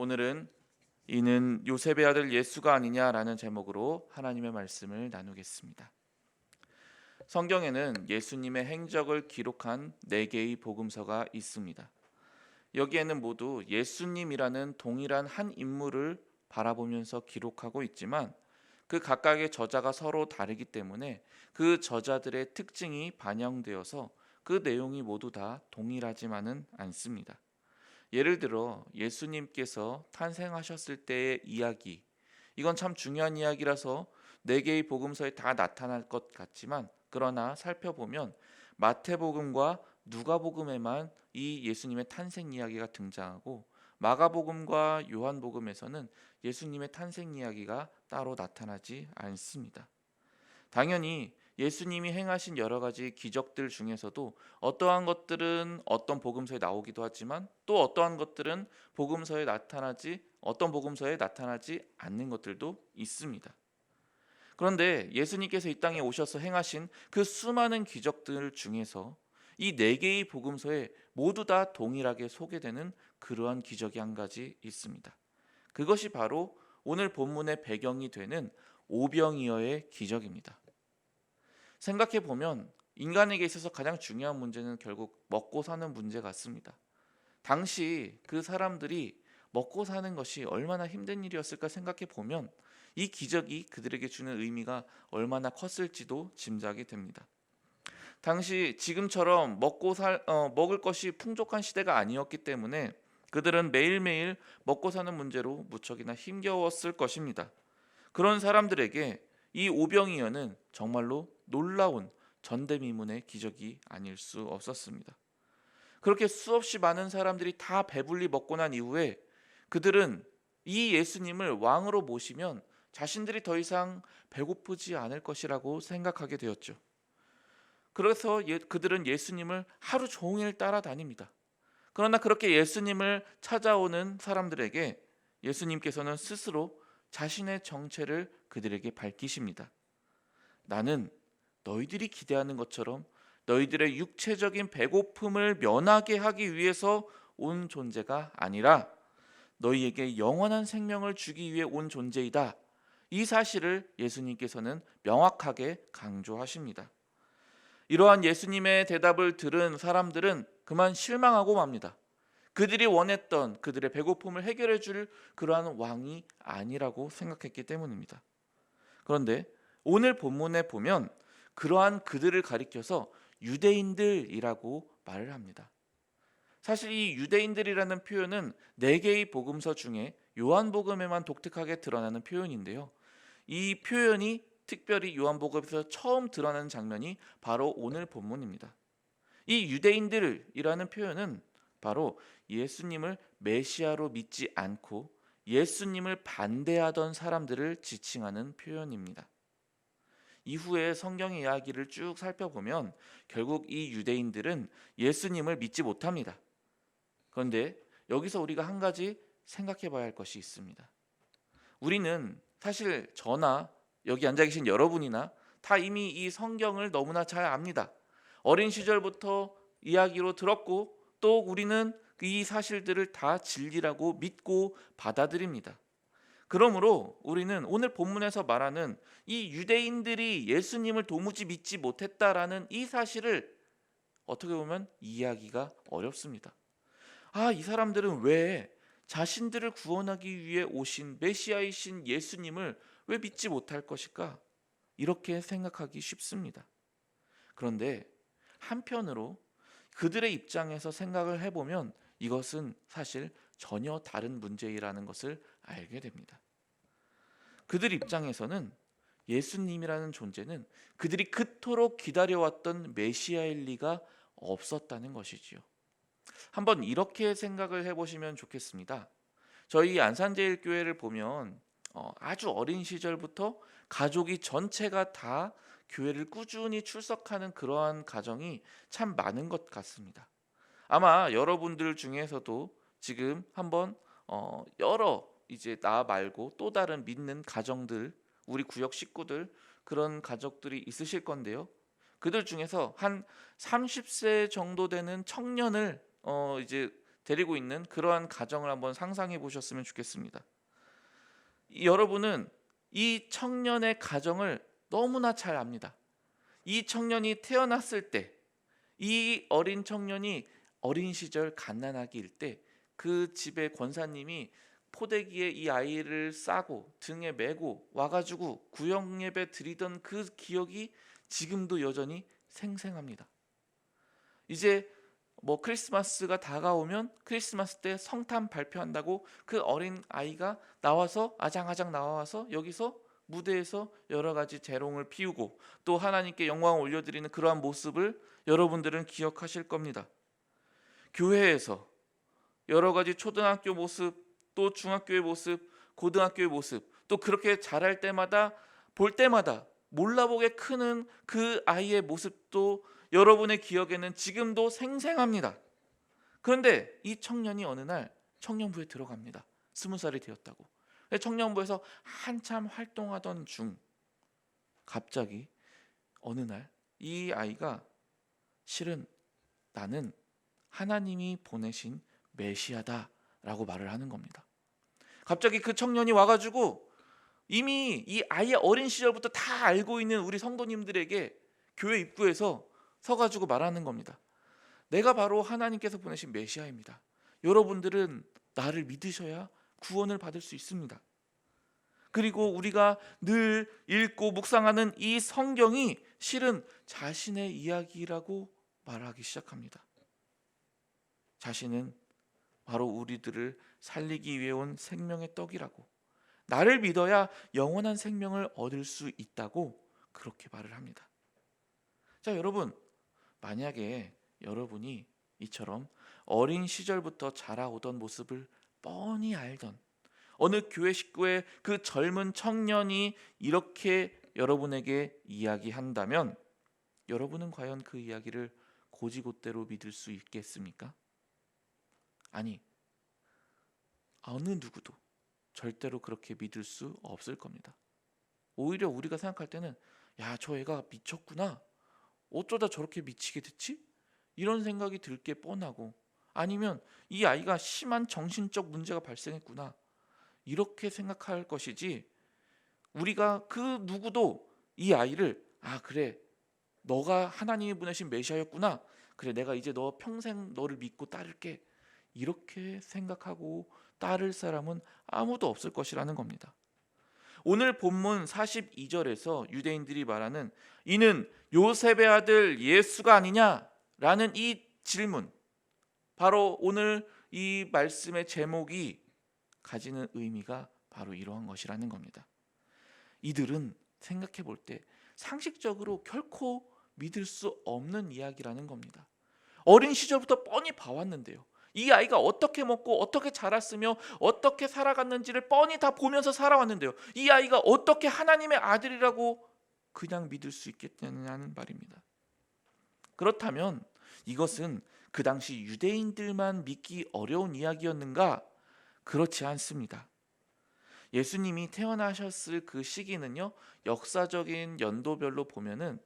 오늘은 이는 요셉의 아들 예수가 아니냐라는 제목으로 하나님의 말씀을 나누겠습니다. 성경에는 예수님의 행적을 기록한 4개의 복음서가 있습니다. 여기에는 모두 예수님이라는 동일한 한 인물을 바라보면서 기록하고 있지만 그 각각의 저자가 서로 다르기 때문에 그 저자들의 특징이 반영되어서 그 내용이 모두 다 동일하지만은 않습니다. 예를 들어 예수님께서 탄생하셨을 때의 이야기, 이건 참 중요한 이야기라서 4개의 복음서에 다 나타날 것 같지만, 그러나 살펴보면 마태복음과 누가복음에만 이 예수님의 탄생 이야기가 등장하고, 마가복음과 요한복음에서는 예수님의 탄생 이야기가 따로 나타나지 않습니다. 당연히 예수님이 행하신 여러 가지 기적들 중에서도 어떠한 것들은 어떤 복음서에 나오기도 하지만, 또 어떠한 것들은 어떤 복음서에 나타나지 않는 것들도 있습니다. 그런데 예수님께서 이 땅에 오셔서 행하신 그 수많은 기적들 중에서 이 4개의 복음서에 모두 다 동일하게 소개되는 그러한 기적이 한 가지 있습니다. 그것이 바로 오늘 본문의 배경이 되는 오병이어의 기적입니다. 생각해 보면 인간에게 있어서 가장 중요한 문제는 결국 먹고 사는 문제 같습니다. 당시 그 사람들이 먹고 사는 것이 얼마나 힘든 일이었을까 생각해 보면 이 기적이 그들에게 주는 의미가 얼마나 컸을지도 짐작이 됩니다. 당시 지금처럼 먹을 것이 풍족한 시대가 아니었기 때문에 그들은 매일매일 먹고 사는 문제로 무척이나 힘겨웠을 것입니다. 그런 사람들에게 이 오병이어는 정말로 놀라운 전대미문의 기적이 아닐 수 없었습니다. 그렇게 수없이 많은 사람들이 다 배불리 먹고 난 이후에 그들은 이 예수님을 왕으로 모시면 자신들이 더 이상 배고프지 않을 것이라고 생각하게 되었죠. 그래서 그들은 예수님을 하루 종일 따라다닙니다. 그러나 그렇게 예수님을 찾아오는 사람들에게 예수님께서는 스스로 자신의 정체를 그들에게 밝히십니다. 나는 너희들이 기대하는 것처럼 너희들의 육체적인 배고픔을 면하게 하기 위해서 온 존재가 아니라 너희에게 영원한 생명을 주기 위해 온 존재이다. 이 사실을 예수님께서는 명확하게 강조하십니다. 이러한 예수님의 대답을 들은 사람들은 그만 실망하고 맙니다. 그들이 원했던 그들의 배고픔을 해결해 줄 그러한 왕이 아니라고 생각했기 때문입니다. 그런데 오늘 본문에 보면 그러한 그들을 가리켜서 유대인들이라고 말을 합니다. 사실 이 유대인들이라는 표현은 4개의 복음서 중에 요한복음에만 독특하게 드러나는 표현인데요. 이 표현이 특별히 요한복음에서 처음 드러나는 장면이 바로 오늘 본문입니다. 이 유대인들이라는 표현은 바로 예수님을 메시아로 믿지 않고 예수님을 반대하던 사람들을 지칭하는 표현입니다. 이후에 성경의 이야기를 쭉 살펴보면 결국 이 유대인들은 예수님을 믿지 못합니다. 그런데 여기서 우리가 한 가지 생각해 봐야 할 것이 있습니다. 우리는 사실 저나 여기 앉아 계신 여러분이나 다 이미 이 성경을 너무나 잘 압니다. 어린 시절부터 이야기로 들었고 또 우리는 이 사실들을 다 진리라고 믿고 받아들입니다. 그러므로 우리는 오늘 본문에서 말하는 이 유대인들이 예수님을 도무지 믿지 못했다라는 이 사실을 어떻게 보면 이해하기가 어렵습니다. 이 사람들은 왜 자신들을 구원하기 위해 오신 메시아이신 예수님을 왜 믿지 못할 것일까? 이렇게 생각하기 쉽습니다. 그런데 한편으로 그들의 입장에서 생각을 해보면 이것은 사실 전혀 다른 문제라는 것을 알게 됩니다. 그들 입장에서는 예수님이라는 존재는 그들이 그토록 기다려왔던 메시아일 리가 없었다는 것이지요. 한번 이렇게 생각을 해보시면 좋겠습니다. 저희 안산제일교회를 보면 아주 어린 시절부터 가족이 전체가 다 교회를 꾸준히 출석하는 그러한 가정이 참 많은 것 같습니다. 아마 여러분들 중에서도 지금 한번 여러 이제 나 말고 또 다른 믿는 가정들, 우리 구역 식구들 그런 가족들이 있으실 건데요. 그들 중에서 한 30세 정도 되는 청년을 이제 데리고 있는 그러한 가정을 한번 상상해 보셨으면 좋겠습니다. 여러분은 이 청년의 가정을 너무나 잘 압니다. 이 청년이 태어났을 때, 이 어린 청년이 어린 시절 갓난아기일 때 그 집의 권사님이 포대기에 이 아이를 싸고 등에 메고 와가지고 구역예배 드리던 그 기억이 지금도 여전히 생생합니다. 이제 크리스마스가 다가오면 크리스마스 때 성탄 발표한다고 그 어린 아이가 나와서 아장아장 나와서 여기서 무대에서 여러 가지 재롱을 피우고 또 하나님께 영광을 올려드리는 그러한 모습을 여러분들은 기억하실 겁니다. 교회에서 여러 가지 초등학교 모습, 또 중학교의 모습, 고등학교의 모습, 또 그렇게 자랄 때마다 볼 때마다 몰라보게 크는 그 아이의 모습도 여러분의 기억에는 지금도 생생합니다. 그런데 이 청년이 어느 날 청년부에 들어갑니다. 20살이 되었다고. 청년부에서 한참 활동하던 중 갑자기 어느 날 이 아이가 실은 나는 하나님이 보내신 메시아다라고 말을 하는 겁니다. 갑자기 그 청년이 와가지고 이미 이 아이의 어린 시절부터 다 알고 있는 우리 성도님들에게 교회 입구에서 서가지고 말하는 겁니다. 내가 바로 하나님께서 보내신 메시아입니다. 여러분들은 나를 믿으셔야 구원을 받을 수 있습니다. 그리고 우리가 늘 읽고 묵상하는 이 성경이 실은 자신의 이야기라고 말하기 시작합니다. 자신은 바로 우리들을 살리기 위해 온 생명의 떡이라고, 나를 믿어야 영원한 생명을 얻을 수 있다고 그렇게 말을 합니다. 자, 여러분, 만약에 여러분이 이처럼 어린 시절부터 자라오던 모습을 뻔히 알던 어느 교회 식구의 그 젊은 청년이 이렇게 여러분에게 이야기한다면 여러분은 과연 그 이야기를 고지곳대로 믿을 수 있겠습니까? 아니, 어느 누구도 절대로 그렇게 믿을 수 없을 겁니다. 오히려 우리가 생각할 때는 야, 저 애가 미쳤구나, 어쩌다 저렇게 미치게 됐지? 이런 생각이 들 게 뻔하고, 아니면 이 아이가 심한 정신적 문제가 발생했구나, 이렇게 생각할 것이지, 우리가 그 누구도 이 아이를 그래, 너가 하나님이 보내신 메시아였구나, 그래, 내가 이제 너 평생 너를 믿고 따를게, 이렇게 생각하고 따를 사람은 아무도 없을 것이라는 겁니다. 오늘 본문 42절에서 유대인들이 말하는 이는 요셉의 아들 예수가 아니냐라는 이 질문, 바로 오늘 이 말씀의 제목이 가지는 의미가 바로 이러한 것이라는 겁니다. 이들은 생각해 볼 때 상식적으로 결코 믿을 수 없는 이야기라는 겁니다. 어린 시절부터 뻔히 봐왔는데요, 이 아이가 어떻게 먹고 어떻게 자랐으며 어떻게 살아갔는지를 뻔히 다 보면서 살아왔는데요, 이 아이가 어떻게 하나님의 아들이라고 그냥 믿을 수 있겠냐는 말입니다. 그렇다면 이것은 그 당시 유대인들만 믿기 어려운 이야기였는가? 그렇지 않습니다. 예수님이 태어나셨을 그 시기는요, 역사적인 연도별로 보면은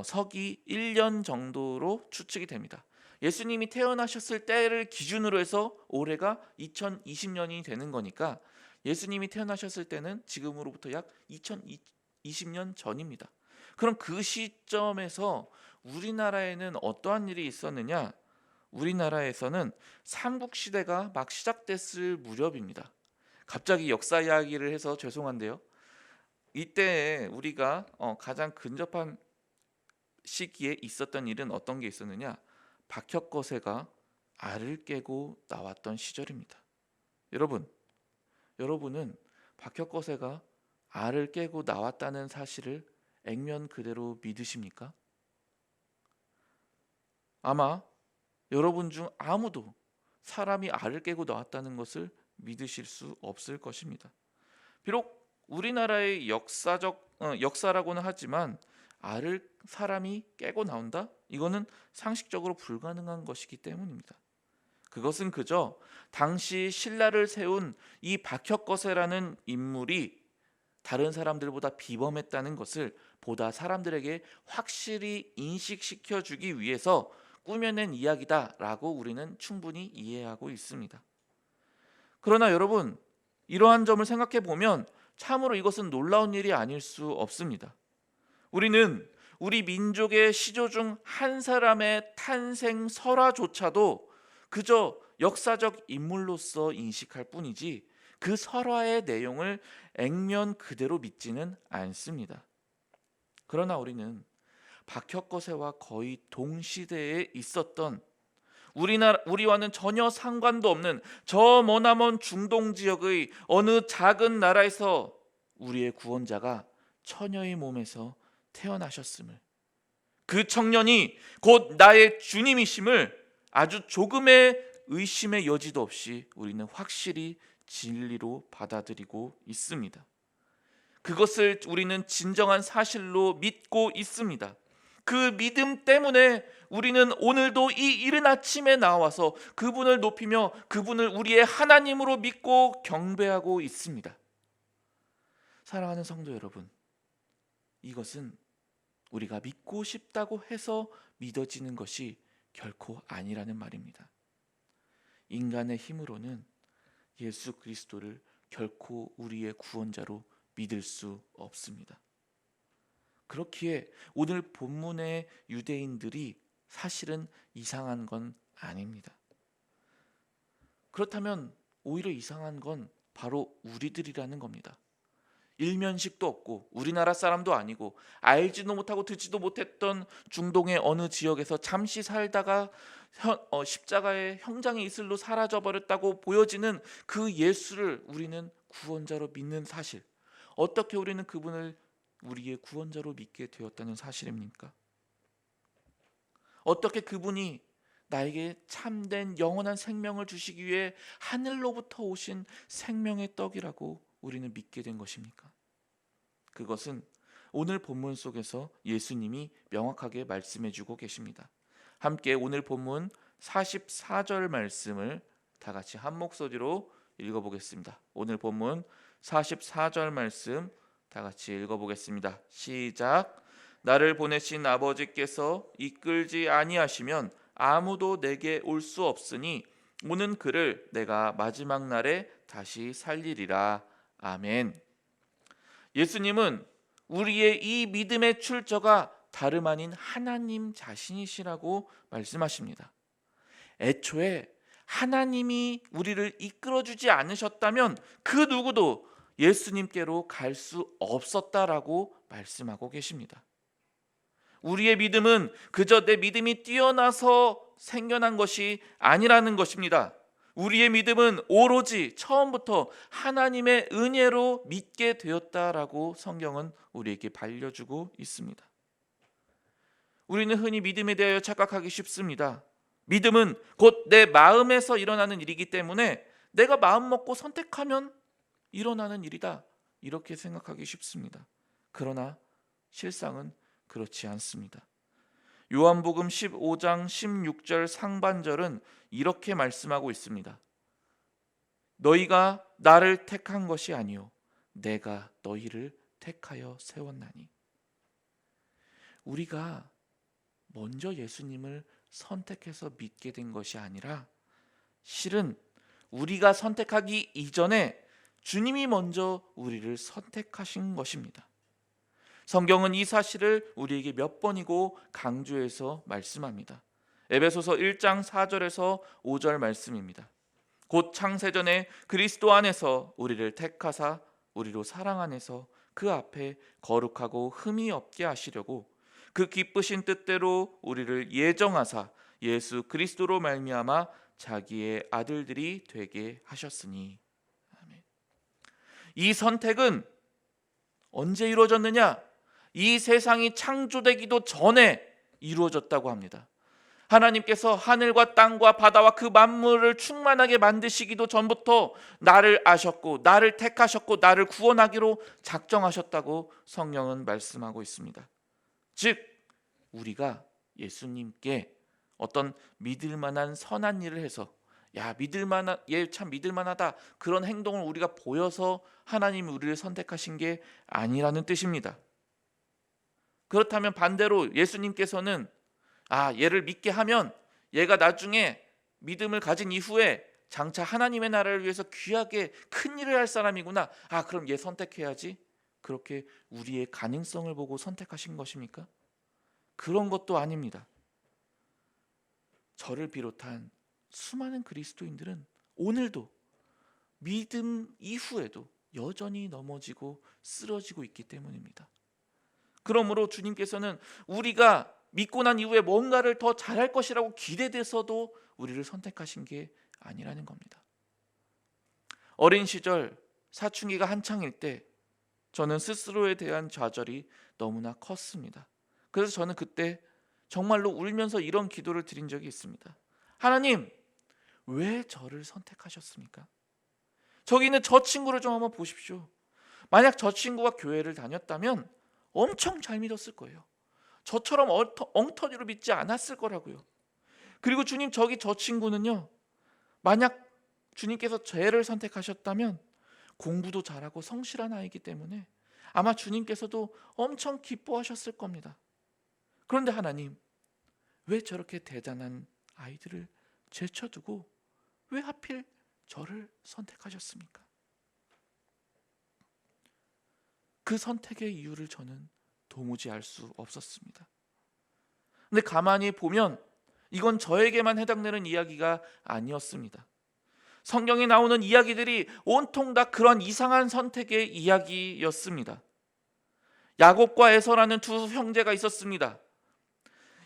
서기 1년 정도로 추측이 됩니다. 예수님이 태어나셨을 때를 기준으로 해서 올해가 2020년이 되는 거니까 예수님이 태어나셨을 때는 지금으로부터 약 2020년 전입니다. 그럼 그 시점에서 우리나라에는 어떠한 일이 있었느냐? 우리나라에서는 삼국시대가 막 시작됐을 무렵입니다. 갑자기 역사 이야기를 해서 죄송한데요, 이때 우리가 가장 근접한 시기에 있었던 일은 어떤 게 있었느냐? 박혁거세가 알을 깨고 나왔던 시절입니다. 여러분은 박혁거세가 알을 깨고 나왔다는 사실을 액면 그대로 믿으십니까? 아마 여러분 중 아무도 사람이 알을 깨고 나왔다는 것을 믿으실 수 없을 것입니다. 비록 우리나라의 역사라고는 하지만 알을 사람이 깨고 나온다? 이거는 상식적으로 불가능한 것이기 때문입니다. 그것은 그저 당시 신라를 세운 이 박혁거세라는 인물이 다른 사람들보다 비범했다는 것을 보다 사람들에게 확실히 인식시켜주기 위해서 꾸며낸 이야기다라고 우리는 충분히 이해하고 있습니다. 그러나 여러분, 이러한 점을 생각해 보면 참으로 이것은 놀라운 일이 아닐 수 없습니다. 우리는 우리 민족의 시조 중 한 사람의 탄생 설화조차도 그저 역사적 인물로서 인식할 뿐이지 그 설화의 내용을 액면 그대로 믿지는 않습니다. 그러나 우리는 박혁거세와 거의 동시대에 있었던 우리와는 전혀 상관도 없는 저 머나먼 중동 지역의 어느 작은 나라에서 우리의 구원자가 처녀의 몸에서 태어나셨음을, 그 청년이 곧 나의 주님이심을 아주 조금의 의심의 여지도 없이 우리는 확실히 진리로 받아들이고 있습니다. 그것을 우리는 진정한 사실로 믿고 있습니다. 그 믿음 때문에 우리는 오늘도 이 이른 아침에 나와서 그분을 높이며 그분을 우리의 하나님으로 믿고 경배하고 있습니다. 사랑하는 성도 여러분, 이것은 우리가 믿고 싶다고 해서 믿어지는 것이 결코 아니라는 말입니다. 인간의 힘으로는 예수 그리스도를 결코 우리의 구원자로 믿을 수 없습니다. 그렇기에 오늘 본문의 유대인들이 사실은 이상한 건 아닙니다. 그렇다면 오히려 이상한 건 바로 우리들이라는 겁니다. 일면식도 없고 우리나라 사람도 아니고 알지도 못하고 듣지도 못했던 중동의 어느 지역에서 잠시 살다가 십자가의 형장의 이슬로 사라져버렸다고 보여지는 그 예수를 우리는 구원자로 믿는 사실, 어떻게 우리는 그분을 우리의 구원자로 믿게 되었다는 사실입니까? 어떻게 그분이 나에게 참된 영원한 생명을 주시기 위해 하늘로부터 오신 생명의 떡이라고 우리는 믿게 된 것입니까? 그것은 오늘 본문 속에서 예수님이 명확하게 말씀해 주고 계십니다. 함께 오늘 본문 44절 말씀을 다 같이 한 목소리로 읽어보겠습니다. 오늘 본문 44절 말씀 다 같이 읽어보겠습니다. 시작. 나를 보내신 아버지께서 이끌지 아니하시면 아무도 내게 올 수 없으니 오는 그를 내가 마지막 날에 다시 살리리라. 아멘. 예수님은 우리의 이 믿음의 출처가 다름 아닌 하나님 자신이시라고 말씀하십니다. 애초에 하나님이 우리를 이끌어주지 않으셨다면 그 누구도 예수님께로 갈 수 없었다라고 말씀하고 계십니다. 우리의 믿음은 그저 내 믿음이 뛰어나서 생겨난 것이 아니라는 것입니다. 우리의 믿음은 오로지 처음부터 하나님의 은혜로 믿게 되었다라고 성경은 우리에게 알려주고 있습니다. 우리는 흔히 믿음에 대하여 착각하기 쉽습니다. 믿음은 곧 내 마음에서 일어나는 일이기 때문에 내가 마음 먹고 선택하면 일어나는 일이다, 이렇게 생각하기 쉽습니다. 그러나 실상은 그렇지 않습니다. 요한복음 15장 16절 상반절은 이렇게 말씀하고 있습니다. 너희가 나를 택한 것이 아니요 내가 너희를 택하여 세웠나니. 우리가 먼저 예수님을 선택해서 믿게 된 것이 아니라 실은 우리가 선택하기 이전에 주님이 먼저 우리를 선택하신 것입니다. 성경은 이 사실을 우리에게 몇 번이고 강조해서 말씀합니다. 에베소서 1장 4절에서 5절 말씀입니다. 곧 창세전에 그리스도 안에서 우리를 택하사 우리로 사랑 안에서 그 앞에 거룩하고 흠이 없게 하시려고 그 기쁘신 뜻대로 우리를 예정하사 예수 그리스도로 말미암아 자기의 아들들이 되게 하셨으니. 아멘. 이 선택은 언제 이루어졌느냐? 이 세상이 창조되기도 전에 이루어졌다고 합니다. 하나님께서 하늘과 땅과 바다와 그 만물을 충만하게 만드시기도 전부터 나를 아셨고 나를 택하셨고 나를 구원하기로 작정하셨다고 성경은 말씀하고 있습니다. 즉 우리가 예수님께 어떤 믿을 만한 선한 일을 해서 얘 참 믿을 만하다, 그런 행동을 우리가 보여서 하나님이 우리를 선택하신 게 아니라는 뜻입니다. 그렇다면 반대로 예수님께서는 얘를 믿게 하면 얘가 나중에 믿음을 가진 이후에 장차 하나님의 나라를 위해서 귀하게 큰 일을 할 사람이구나. 그럼 얘 선택해야지. 그렇게 우리의 가능성을 보고 선택하신 것입니까? 그런 것도 아닙니다. 저를 비롯한 수많은 그리스도인들은 오늘도 믿음 이후에도 여전히 넘어지고 쓰러지고 있기 때문입니다. 그러므로 주님께서는 우리가 믿고 난 이후에 뭔가를 더 잘할 것이라고 기대돼서도 우리를 선택하신 게 아니라는 겁니다. 어린 시절 사춘기가 한창일 때 저는 스스로에 대한 좌절이 너무나 컸습니다. 그래서 저는 그때 정말로 울면서 이런 기도를 드린 적이 있습니다. 하나님, 왜 저를 선택하셨습니까? 저기 있는 저 친구를 좀 한번 보십시오. 만약 저 친구가 교회를 다녔다면 엄청 잘 믿었을 거예요. 저처럼 엉터리로 믿지 않았을 거라고요. 그리고 주님, 저기 저 친구는요, 만약 주님께서 쟤를 선택하셨다면 공부도 잘하고 성실한 아이이기 때문에 아마 주님께서도 엄청 기뻐하셨을 겁니다. 그런데 하나님, 왜 저렇게 대단한 아이들을 제쳐두고 왜 하필 저를 선택하셨습니까? 그 선택의 이유를 저는 도무지 알 수 없었습니다. 근데 가만히 보면 이건 저에게만 해당되는 이야기가 아니었습니다. 성경에 나오는 이야기들이 온통 다 그런 이상한 선택의 이야기였습니다. 야곱과 에서라는 두 형제가 있었습니다.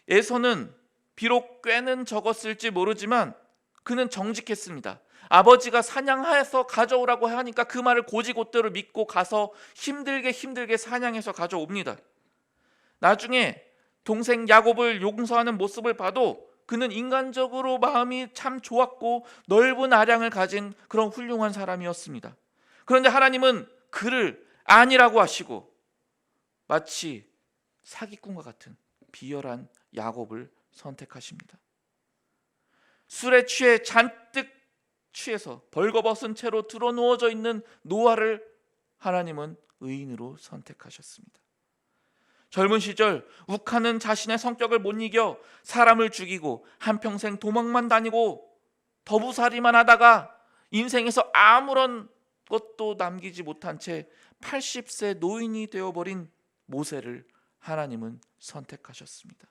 에서는 비록 꾀는 적었을지 모르지만 그는 정직했습니다. 아버지가 사냥해서 가져오라고 하니까 그 말을 곧이곧대로 믿고 가서 힘들게 사냥해서 가져옵니다. 나중에 동생 야곱을 용서하는 모습을 봐도 그는 인간적으로 마음이 참 좋았고 넓은 아량을 가진 그런 훌륭한 사람이었습니다. 그런데 하나님은 그를 아니라고 하시고 마치 사기꾼과 같은 비열한 야곱을 선택하십니다. 술에 취해 잔뜩 취해서 벌거벗은 채로 드러누워져 있는 노아를 하나님은 의인으로 선택하셨습니다. 젊은 시절 욱하는 자신의 성격을 못 이겨 사람을 죽이고 한평생 도망만 다니고 더부살이만 하다가 인생에서 아무런 것도 남기지 못한 채 80세 노인이 되어버린 모세를 하나님은 선택하셨습니다.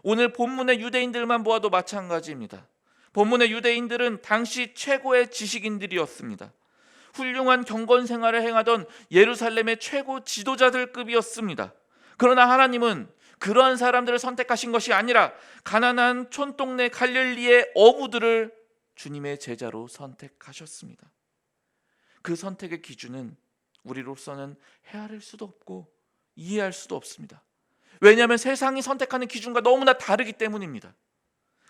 오늘 본문의 유대인들만 보아도 마찬가지입니다. 본문의 유대인들은 당시 최고의 지식인들이었습니다. 훌륭한 경건 생활을 행하던 예루살렘의 최고 지도자들급이었습니다. 그러나 하나님은 그러한 사람들을 선택하신 것이 아니라 가난한 촌동네 갈릴리의 어부들을 주님의 제자로 선택하셨습니다. 그 선택의 기준은 우리로서는 헤아릴 수도 없고 이해할 수도 없습니다. 왜냐하면 세상이 선택하는 기준과 너무나 다르기 때문입니다.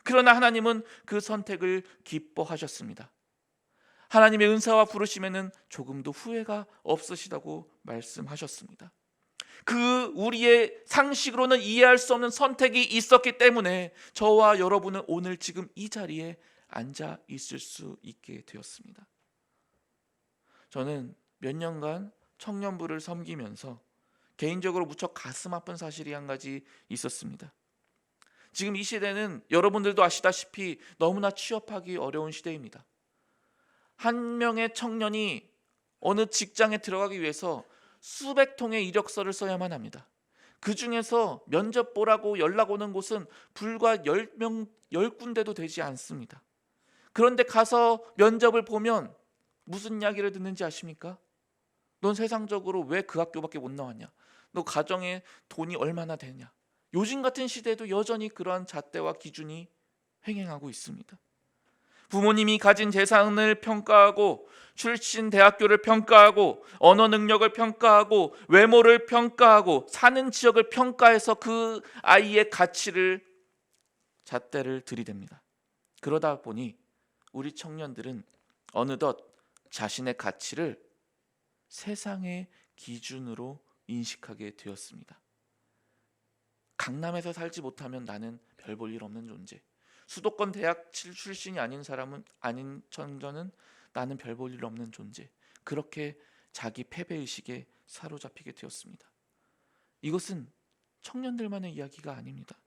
그러나 하나님은 그 선택을 기뻐하셨습니다. 하나님의 은사와 부르심에는 조금도 후회가 없으시다고 말씀하셨습니다. 그 우리의 상식으로는 이해할 수 없는 선택이 있었기 때문에 저와 여러분은 오늘 지금 이 자리에 앉아 있을 수 있게 되었습니다. 저는 몇 년간 청년부를 섬기면서 개인적으로 무척 가슴 아픈 사실이 한 가지 있었습니다. 지금 이 시대는 여러분들도 아시다시피 너무나 취업하기 어려운 시대입니다. 한 명의 청년이 어느 직장에 들어가기 위해서 수백 통의 이력서를 써야만 합니다. 그 중에서 면접 보라고 연락 오는 곳은 불과 10군데도 되지 않습니다. 그런데 가서 면접을 보면 무슨 이야기를 듣는지 아십니까? 넌 세상적으로 왜 그 학교밖에 못 나왔냐? 너 가정에 돈이 얼마나 되냐? 요즘 같은 시대에도 여전히 그러한 잣대와 기준이 횡행하고 있습니다. 부모님이 가진 재산을 평가하고 출신 대학교를 평가하고 언어 능력을 평가하고 외모를 평가하고 사는 지역을 평가해서 그 아이의 가치를 잣대를 들이댑니다. 그러다 보니 우리 청년들은 어느덧 자신의 가치를 세상의 기준으로 인식하게 되었습니다. 강남에서 살지 못하면 나는 별 볼 일 없는 존재. 수도권 대학 출신이 아닌 사람은 아닌 청년은 나는 별 볼 일 없는 존재. 그렇게 자기 패배의식에 사로잡히게 되었습니다. 이것은 청년들만의 이야기가 아닙니다.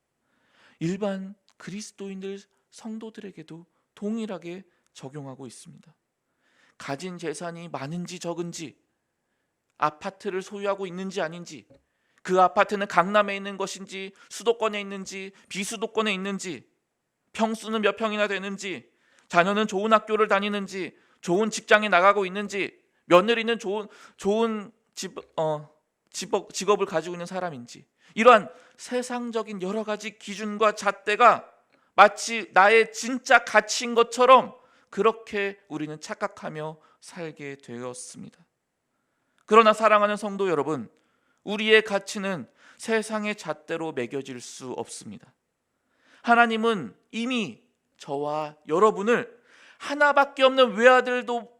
일반 그리스도인들 성도들에게도 동일하게 적용하고 있습니다. 가진 재산이 많은지 적은지, 아파트를 소유하고 있는지 아닌지, 그 아파트는 강남에 있는 것인지 수도권에 있는지 비수도권에 있는지, 평수는 몇 평이나 되는지, 자녀는 좋은 학교를 다니는지, 좋은 직장에 나가고 있는지, 며느리는 좋은 직업을 가지고 있는 사람인지, 이러한 세상적인 여러 가지 기준과 잣대가 마치 나의 진짜 가치인 것처럼 그렇게 우리는 착각하며 살게 되었습니다. 그러나 사랑하는 성도 여러분, 우리의 가치는 세상의 잣대로 매겨질 수 없습니다. 하나님은 이미 저와 여러분을 하나밖에 없는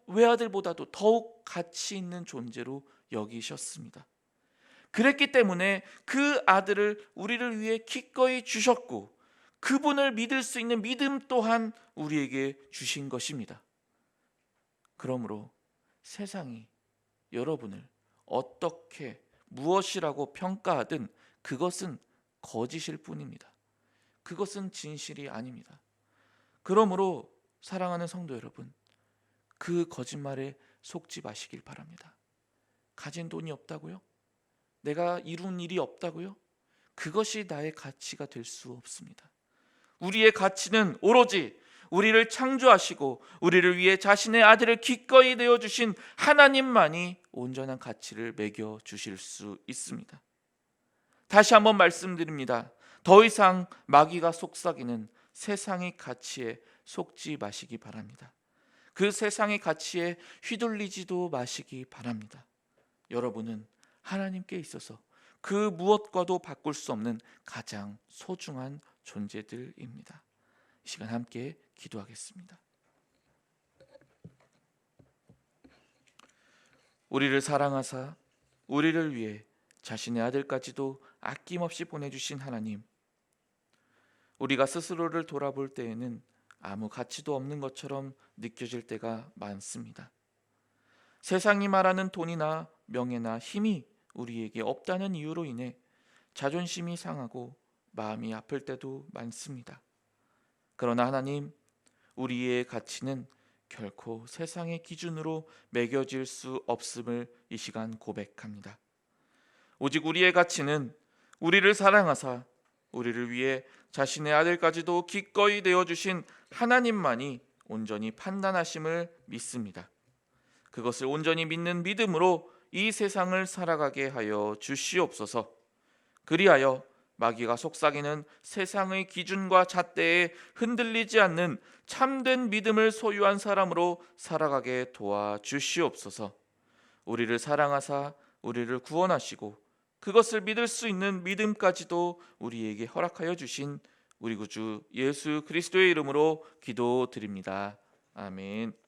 외아들보다도 더욱 가치 있는 존재로 여기셨습니다. 그랬기 때문에 그 아들을 우리를 위해 기꺼이 주셨고, 그분을 믿을 수 있는 믿음 또한 우리에게 주신 것입니다. 그러므로 세상이 여러분을 어떻게 무엇이라고 평가하든 그것은 거짓일 뿐입니다. 그것은 진실이 아닙니다. 그러므로 사랑하는 성도 여러분, 그 거짓말에 속지 마시길 바랍니다. 가진 돈이 없다고요? 내가 이룬 일이 없다고요? 그것이 나의 가치가 될 수 없습니다. 우리의 가치는 오로지 우리를 창조하시고 우리를 위해 자신의 아들을 기꺼이 내어주신 하나님만이 온전한 가치를 매겨주실 수 있습니다. 다시 한번 말씀드립니다. 더 이상 마귀가 속삭이는 세상의 가치에 속지 마시기 바랍니다. 그 세상의 가치에 휘둘리지도 마시기 바랍니다. 여러분은 하나님께 있어서 그 무엇과도 바꿀 수 없는 가장 소중한 존재들입니다. 이 시간 함께 기도하겠습니다. 우리를 사랑하사 우리를 위해 자신의 아들까지도 아낌없이 보내주신 하나님, 우리가 스스로를 돌아볼 때에는 아무 가치도 없는 것처럼 느껴질 때가 많습니다. 세상이 말하는 돈이나 명예나 힘이 우리에게 없다는 이유로 인해 자존심이 상하고 마음이 아플 때도 많습니다. 그러나 하나님, 우리의 가치는 결코 세상의 기준으로 매겨질 수 없음을 이 시간 고백합니다. 오직 우리의 가치는 우리를 사랑하사 우리를 위해 자신의 아들까지도 기꺼이 내어주신 하나님만이 온전히 판단하심을 믿습니다. 그것을 온전히 믿는 믿음으로 이 세상을 살아가게 하여 주시옵소서. 그리하여 마귀가 속삭이는 세상의 기준과 잣대에 흔들리지 않는 참된 믿음을 소유한 사람으로 살아가게 도와주시옵소서. 우리를 사랑하사 우리를 구원하시고 그것을 믿을 수 있는 믿음까지도 우리에게 허락하여 주신 우리 구주 예수 그리스도의 이름으로 기도드립니다. 아멘.